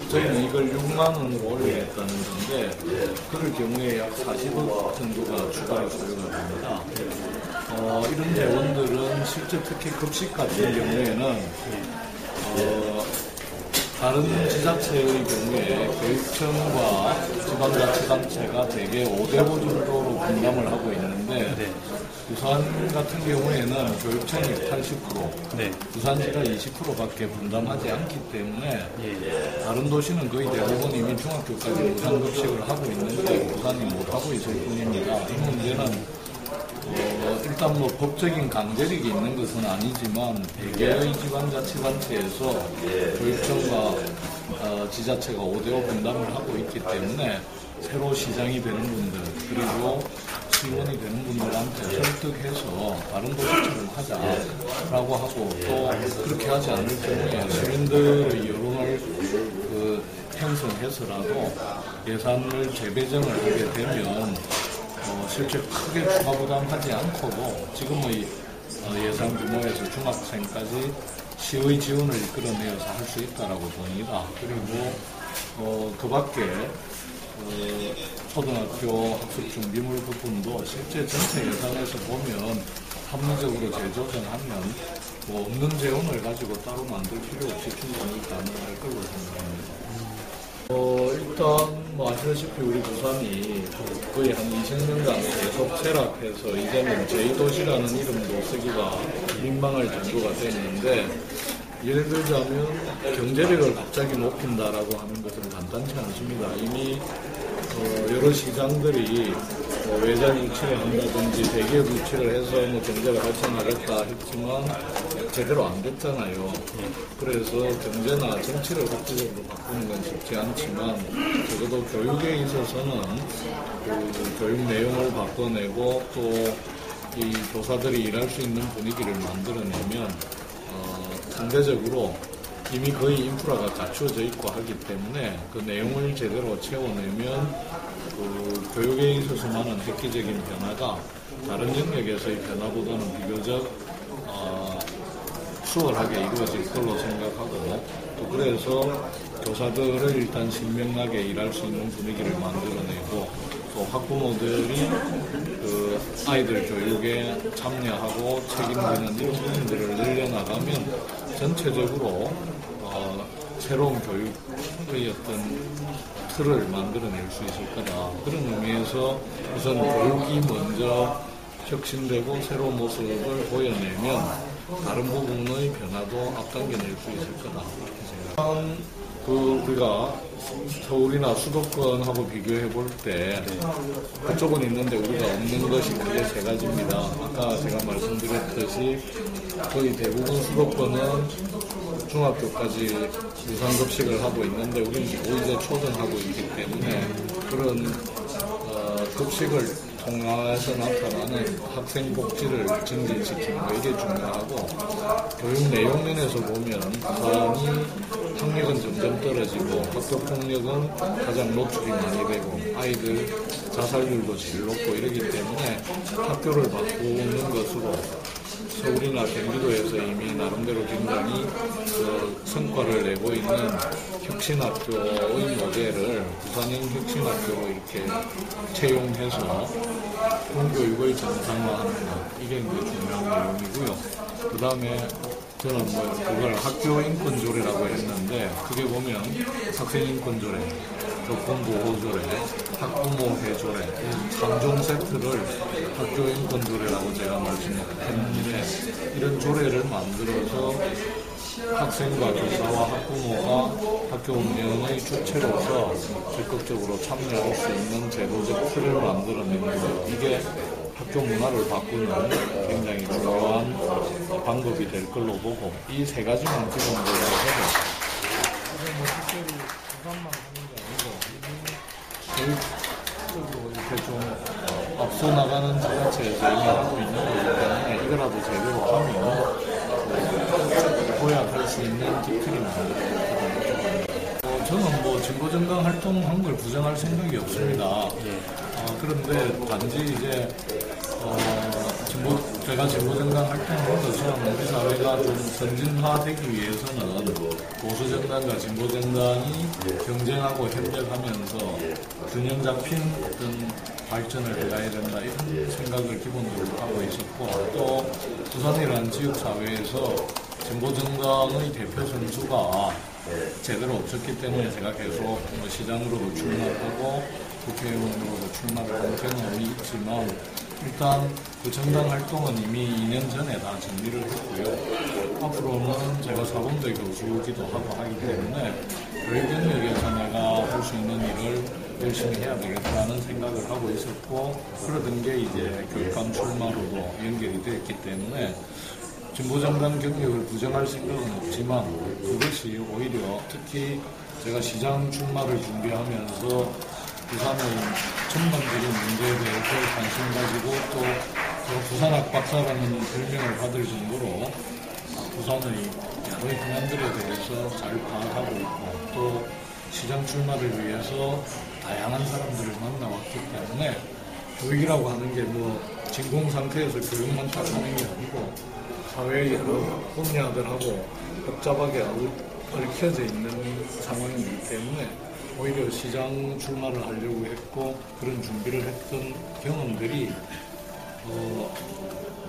저희는 이걸 6만 원으로 올리겠다는 건데, 그럴 경우에 약 40억 정도가 추가로 소요가 됩니다. 이런 재원들은 실제 특히 급식 같은 경우에는 다른 지자체의 경우에 교육청과 지방자치단체가 대개 5대5 정도로 분담을 하고 있는데, 부산 같은 경우에는 교육청이 80%, 부산시가 20%밖에 분담하지 않기 때문에 다른 도시는 거의 대부분 이미 중학교까지 무상급식을 하고 있는데 부산이 못하고 있을 뿐입니다. 이 문제는 일단 뭐 법적인 강제력이 있는 것은 아니지만 대개의 지방자치단체에서 교육청과 지자체가 5대5 분담을 하고 있기 때문에 새로 시장이 되는 분들 그리고 시원이 되는 분들한테 설득해서 다른 도시처럼 하자라고 하고 또 그렇게 하지 않을 경우에 시민들의 여론을 형성해서라도 예산을 재배정을 하게 되면 실제 크게 추가 부담하지 않고도 지금의 예산 규모에서 중학생까지 시의 지원을 이끌어내어서 할 수 있다라고 봅니다. 그리고 그 밖에 초등학교 학습 준비물 부분도 실제 전체 예산에서 보면 합리적으로 재조정하면 없는 재원을 가지고 따로 만들 필요 없이 충분히 가능할 걸로 생각합니다. 일단 아시다시피 우리 부산이 거의 한 20년간 계속 쇠락해서 이제는 제2도시라는 이름도 쓰기가 민망할 정도가 됐는데, 예를 들자면 경제력을 갑자기 높인다라고 하는 것은 간단치 않습니다. 이미 여러 시장들이 외장 유치를 한다든지 대기업 유치를 해서 경제가 발전하겠다 했지만 제대로 안 됐잖아요. 그래서 경제나 정치를 국제적으로 바꾸는 건 쉽지 않지만 적어도 교육에 있어서는 교육 내용을 바꿔내고 또 이 교사들이 일할 수 있는 분위기를 만들어내면 상대적으로 이미 거의 인프라가 갖추어져 있고 하기 때문에 그 내용을 제대로 채워내면 교육에 있어서만은 획기적인 변화가 다른 영역에서의 변화보다는 비교적 수월하게 이루어질 걸로 생각하고, 또 그래서 교사들을 일단 신명나게 일할 수 있는 분위기를 만들어내고, 또 학부모들이 아이들 교육에 참여하고 책임지는 이런 부분들을 늘려나가면 전체적으로 새로운 교육의 어떤 틀을 만들어낼 수 있을 거다. 그런 의미에서 우선 교육이 먼저 혁신되고 새로운 모습을 보여내면 다른 부분의 변화도 앞당겨낼 수 있을 거다. 이렇게 생각합니다. 우리가 서울이나 수도권하고 비교해 볼 때 그쪽은 있는데 우리가 없는 것이 크게 세 가지입니다. 아까 제가 말씀드렸듯이 거의 대부분 수도권은 중학교까지 무상급식을 하고 있는데 우리는 오히려 초등하고 있기 때문에 그런 급식을 통해서 나타나는 학생 복지를 증진시키는 거, 이게 중요하고, 교육 내용 면에서 보면 부산이 학력은 점점 떨어지고 학교폭력은 가장 노출이 많이 되고 아이들 자살률도 제일 높고 이러기 때문에 학교를 바꾸는 것으로 서울이나 경기도에서 이미 나름대로 굉장히 성과를 내고 있는 혁신학교의 모델을 부산형 혁신학교로 이렇게 채용해서 공교육의 정상화하는 것, 이게 중요한 내용이고요. 그 다음에 저는 그걸 학교인권조례라고 했는데, 그게 보면 학생인권조례, 교권보호조례, 학부모회조례, 3종 세트를 학교인권조례라고 제가 말씀했는데, 이런 조례를 만들어서 학생과 교사와 학부모가 학교 운영의 주체로서 적극적으로 참여할 수 있는 제도적 틀을 만들어내는 것, 이게 학교 문화를 바꾸는 굉장히 중요한 방법이 될 걸로 보고, 이 세 가지만 기본적으로 해서 특별히 부산만 하는 게 아니고 교육적으로 이렇게 좀 앞서 나가는 지자체에서 이미 하고 있는 거기 때문에 이거라도 제대로 하면 보약할 수 있는 기틀이 만들어졌거든요. 저는 진보정당 활동한 걸 부정할 생각이 없습니다. 그런데 단지 이제 진보 제가 진보정당 활동하면서 우리 사회가 좀 선진화되기 위해서는 보수정당과 진보정당이 경쟁하고 협력하면서 균형 잡힌 어떤 발전을 해가야 된다 이런 생각을 기본적으로 하고 있었고, 또 부산이라는 지역사회에서 진보정당의 대표 선수가 제대로 없었기 때문에 제가 계속 시장으로도 출마하고 국회의원으로도 출마를 한 경험이 있지만, 일단 그 정당 활동은 이미 2년 전에 다 정리를 했고요. 앞으로는 제가 사범대 교수기도 하고 하기 때문에 교육 영역에서 내가 할 수 있는 일을 열심히 해야 되겠다는 생각을 하고 있었고, 그러던 게 이제 교육감 출마로도 연결이 되었기 때문에 진보정당 경력을 부정할 생각은 없지만, 그것이 오히려 특히 제가 시장 출마를 준비하면서 부산의 전반적인 문제에 대해서 관심 가지고 또 제가 부산학 박사라는 별명을 받을 정도로 부산의 여러 현안들에 대해서 잘 파악하고 있고, 또 시장 출마를 위해서 다양한 사람들을 만나왔기 때문에 교육이라고 하는 게 뭐 진공 상태에서 교육만 딱 하는 게 아니고 사회의 여러 분야들하고 복잡하게 얽혀져 있는 상황이기 때문에 오히려 시장 출마를 하려고 했고, 그런 준비를 했던 경험들이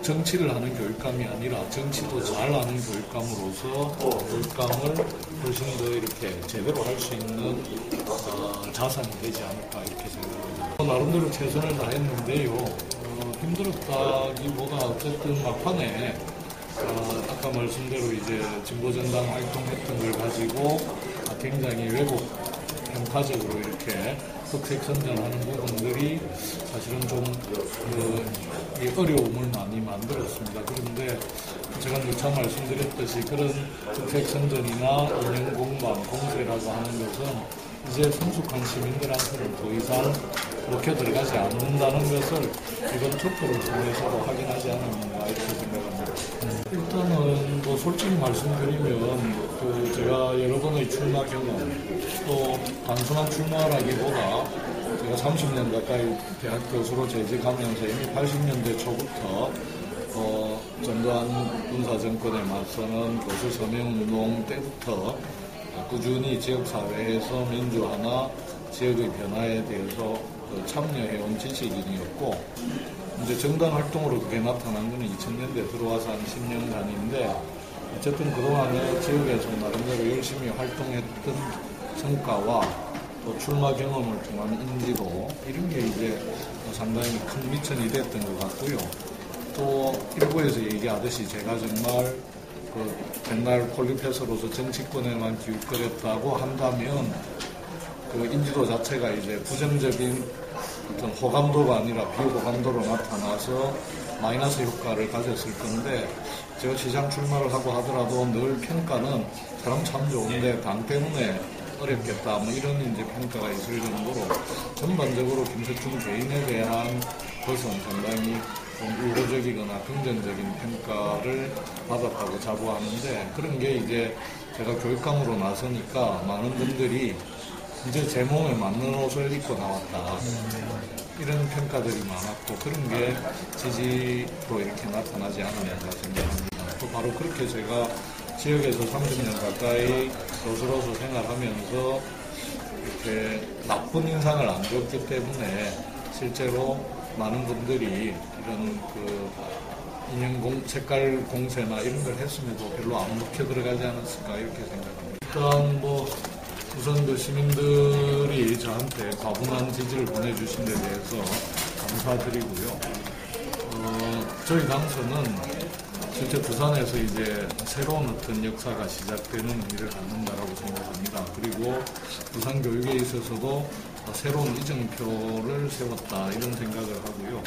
정치를 하는 교육감이 아니라 정치도 잘 하는 교육감으로서 교육감을 훨씬 더 이렇게 제대로 할 수 있는 자산이 되지 않을까 이렇게 생각합니다. 나름대로 최선을 다했는데요. 힘들었다기보다 어쨌든 막판에 아까 말씀대로 이제 진보정당 활동했던 걸 가지고 굉장히 왜곡 평가적으로 이렇게 흑색 선전하는 부분들이 사실은 좀 어려움을 많이 만들었습니다. 그런데 제가 누차 말씀드렸듯이 그런 흑색 선전이나 인형 공방, 공세라고 하는 것은 이제 성숙한 시민들한테는 더 이상 그렇게 들어가지 않는다는 것을 이번 투표를 통해서도 확인하지 않았는가 이렇게 생각합니다. 일단은 뭐 솔직히 말씀드리면 제가 여러 번의 출마 경험, 또 단순한 출마라기보다 제가 30년 가까이 대학 교수로 재직하면서 이미 80년대 초부터 전두환 군사정권에 맞서는 교수 서명운동 때부터 꾸준히 지역사회에서 민주화나 지역의 변화에 대해서 참여해온 지식인이었고, 이제 정당 활동으로 그게 나타난 것은 2000년대 들어와서 한 10년간인데, 어쨌든 그동안에 지역에서 나름대로 열심히 활동했던 성과와 또 출마 경험을 통한 인지도, 이런 게 이제 상당히 큰 미천이 됐던 것 같고요. 또 일부에서 얘기하듯이 제가 정말 옛날 폴리페서로서 정치권에만 기웃거렸다고 한다면 인지도 자체가 이제 부정적인 어떤 호감도가 아니라 비호감도로 나타나서 마이너스 효과를 가졌을 건데, 제가 시장 출마를 하고 하더라도 늘 평가는 사람 참 좋은데 당 때문에 어렵겠다 뭐 이런 이제 평가가 있을 정도로 전반적으로 김석준 개인에 대한 것은 상당히 우호적이거나 긍정적인 평가를 받았다고 자부하는데, 그런 게 이제 제가 교육감으로 나서니까 많은 분들이 이제 제 몸에 맞는 옷을 입고 나왔다 이런 평가들이 많았고, 그런 게 지지로 이렇게 나타나지 않았는가 생각합니다. 또 바로 그렇게 제가 지역에서 30년 가까이 교수로서 생활하면서 이렇게 나쁜 인상을 안 줬기 때문에 실제로 많은 분들이 이런 인형 색깔 공세나 이런 걸 했음에도 별로 안 먹혀 들어가지 않았을까 이렇게 생각합니다. 일단 우선 시민들이 저한테 과분한 지지를 보내주신 데 대해서 감사드리고요. 저희 당선은 실제 부산에서 이제 새로운 어떤 역사가 시작되는 의미를 갖는다라고 생각합니다. 그리고 부산 교육에 있어서도 새로운 이정표를 세웠다 이런 생각을 하고요.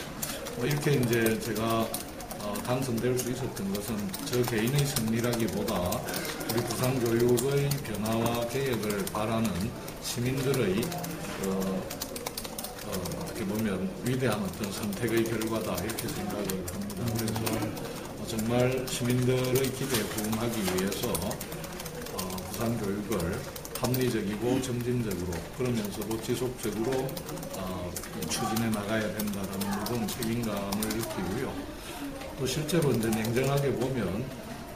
이렇게 이제 제가 당선될 수 있었던 것은 저 개인의 승리라기보다 우리 부산 교육의 변화와 개혁을 바라는 시민들의 어떻게 보면 위대한 어떤 선택의 결과다 이렇게 생각을 합니다. 그래서 정말 시민들의 기대에 부응하기 위해서 부산 교육을 합리적이고 점진적으로 그러면서도 지속적으로 추진해 나가야 된다는 무거운 책임감을 느끼고요. 또 실제로 이제 냉정하게 보면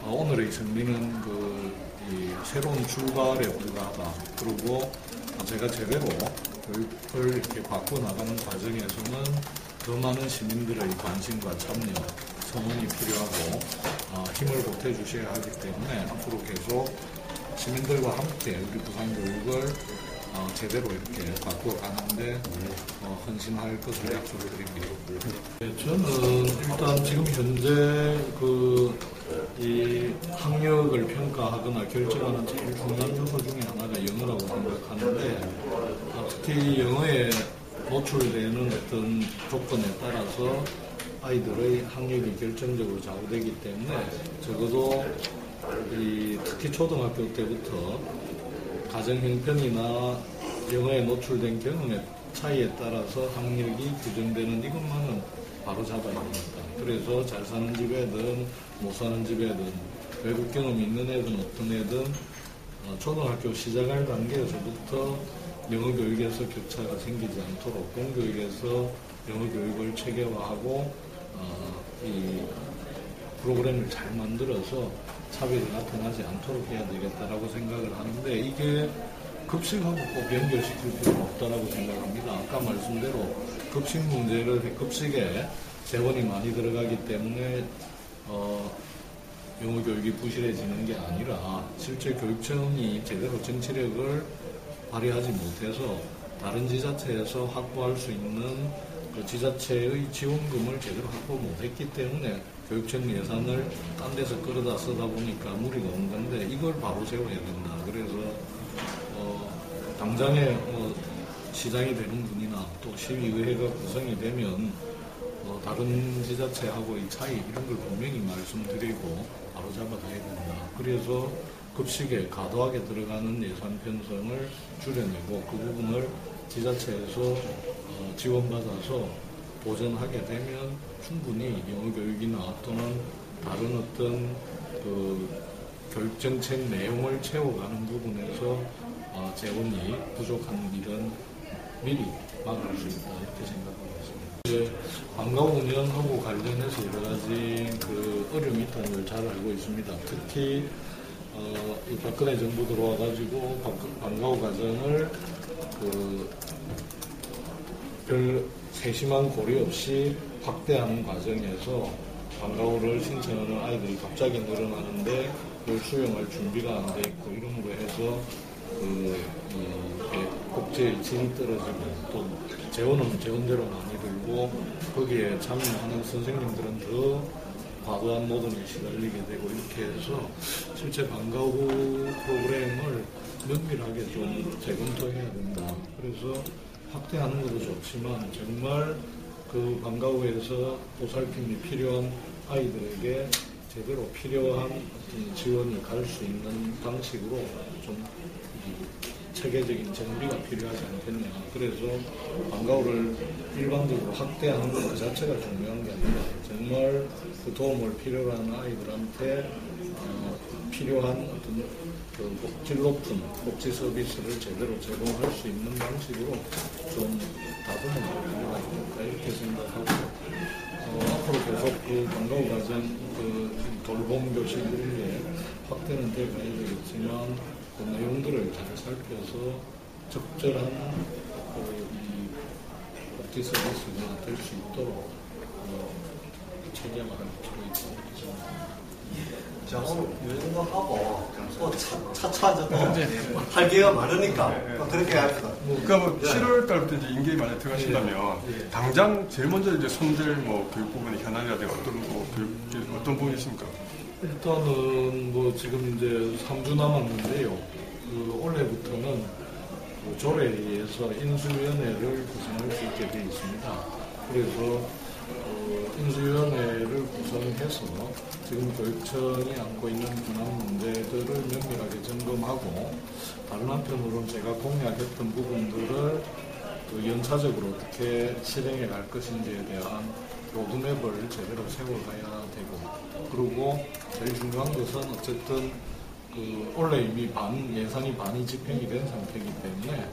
오늘의 승리는 이 새로운 출발에 불과하다. 그리고 제가 제대로 교육을 이렇게 바꿔 나가는 과정에서는 더 많은 시민들의 관심과 참여, 성원이 필요하고 힘을 보태 주셔야 하기 때문에 앞으로 계속 시민들과 함께 우리 부산교육을 제대로 이렇게 바꿔가는데 헌신할 것을 약속을 드립니다. 네, 저는 일단 지금 현재 이 학력을 평가하거나 결정하는 제일 중요한 요소 중에 하나가 영어라고 생각하는데 특히 영어에 노출되는 어떤 조건에 따라서 아이들의 학력이 결정적으로 좌우되기 때문에 적어도 특히 초등학교 때부터 가정 형편이나 영어에 노출된 경험의 차이에 따라서 학력이 규정되는 이것만은 바로 잡아야 됩니다. 그래서 잘 사는 집애든 못 사는 집애든 외국 경험이 있는 애든 없던 애든 초등학교 시작할 단계에서부터 영어 교육에서 격차가 생기지 않도록 공교육에서 영어 교육을 체계화하고 이 프로그램을 잘 만들어서 차별이 나타나지 않도록 해야 되겠다라고 생각을 하는데 이게 급식하고 꼭 연결시킬 필요는 없다라고 생각합니다. 아까 말씀대로 급식 문제를 급식에 재원이 많이 들어가기 때문에 영어 교육이 부실해지는 게 아니라 실제 교육청이 제대로 정치력을 발휘하지 못해서 다른 지자체에서 확보할 수 있는 그 지자체의 지원금을 제대로 확보 못했기 때문에 교육청 예산을 딴 데서 끌어다 쓰다 보니까 무리가 온 건데 이걸 바로 세워야 된다. 그래서 당장에 시장이 되는 분이나 또 시의회가 구성이 되면 다른 지자체하고의 차이 이런 걸 분명히 말씀드리고 바로 잡아가야 된다. 그래서 급식에 과도하게 들어가는 예산 편성을 줄여내고 그 부분을 지자체에서 지원받아서 보전하게 되면 충분히 영어 교육이나 또는 다른 어떤 교육정책 내용을 채워가는 부분에서 재원이 부족한 일은 미리 막을 수 있다 이렇게 생각하고 있습니다. 방과 운영하고 관련해서 여러 가지 어려움이 있다는 걸 잘 알고 있습니다. 특히 이 박근혜 정부 들어와가지고 방과후 과정을 별 세심한 고려 없이 확대하는 과정에서 방과후를 신청하는 아이들이 갑자기 늘어나는데 그걸 수용할 준비가 안 돼 있고 이름으로 해서 국제의 질이 떨어지고 또 재원은 재원대로 많이 들고 거기에 참여하는 선생님들은 더 과도한 노동에 시달리게 되고 이렇게 해서 실제 방과후 프로그램을 면밀하게 좀 재검토해야 된다. 그래서 확대하는 것도 좋지만 정말 그 방과후에서 보살핌이 필요한 아이들에게 제대로 필요한 어떤 지원이 갈 수 있는 방식으로 좀 체계적인 정비가 필요하지 않겠냐. 그래서 방과후를 일반적으로 확대하는 것 그 자체가 중요한 게 아니라 정말 그 도움을 필요로 하는 아이들한테 필요한 어떤 질 높은 복지 서비스를 제대로 제공할 수 있는 방식으로 좀 다듬어 나가야 이렇게 생각하고 앞으로 계속 방과후 과정 돌봄 교실 이런 게 확대는 돼 가야 되겠지만 그 내용들을 잘 살펴서 적절한 이 복지 서비스가 될 수 있도록 체계화할 필요가 있다고 생각합니다. 자, 오늘 여행도 하고 또 차차 이제 또 할 기회가 많으니까 또 그렇게 합시다. 그러니까 7월 달부터 이제 임기에 만약 들어가신다면 당장 제일 먼저 이제 손댈 교육 부분이 현안이라든가 어떤 부분이 있습니까? 일단은 지금 이제 3주 남았는데요. 올해부터는 조례에 의해서 인수위원회를 구성할 수 있게 되어 있습니다. 그래서 인수위원회를 구성해서 지금 교육청이 안고 있는 분한 문제들을 면밀하게 점검하고 다른 한편으로는 제가 공약했던 부분들을 연차적으로 어떻게 실행해 갈 것인지에 대한 로드맵을 제대로 세워가야 되고 그리고 제일 중요한 것은 어쨌든 원래 이미 예산이 반이 집행이 된 상태이기 때문에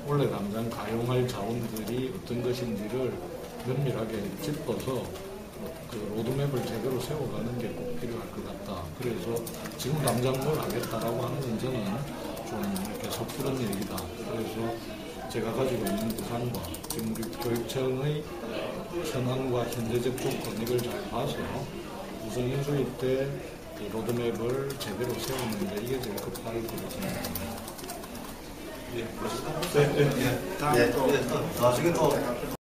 원래 당장 가용할 자원들이 어떤 것인지를 면밀하게 짚어서 그 로드맵을 제대로 세워가는 게 꼭 필요할 것 같다. 그래서 지금 당장 뭘 하겠다라고 하는 건 저는 좀 이렇게 섣부른 얘기다. 그래서 제가 가지고 있는 부산과 지금 우리 교육청의 현황과 현재적 조건 이걸 잘 봐서 우선 인수위 때 이 로드맵을 제대로 세우는데 이게 제일 급할 거라고 생각합니다. 나중에 또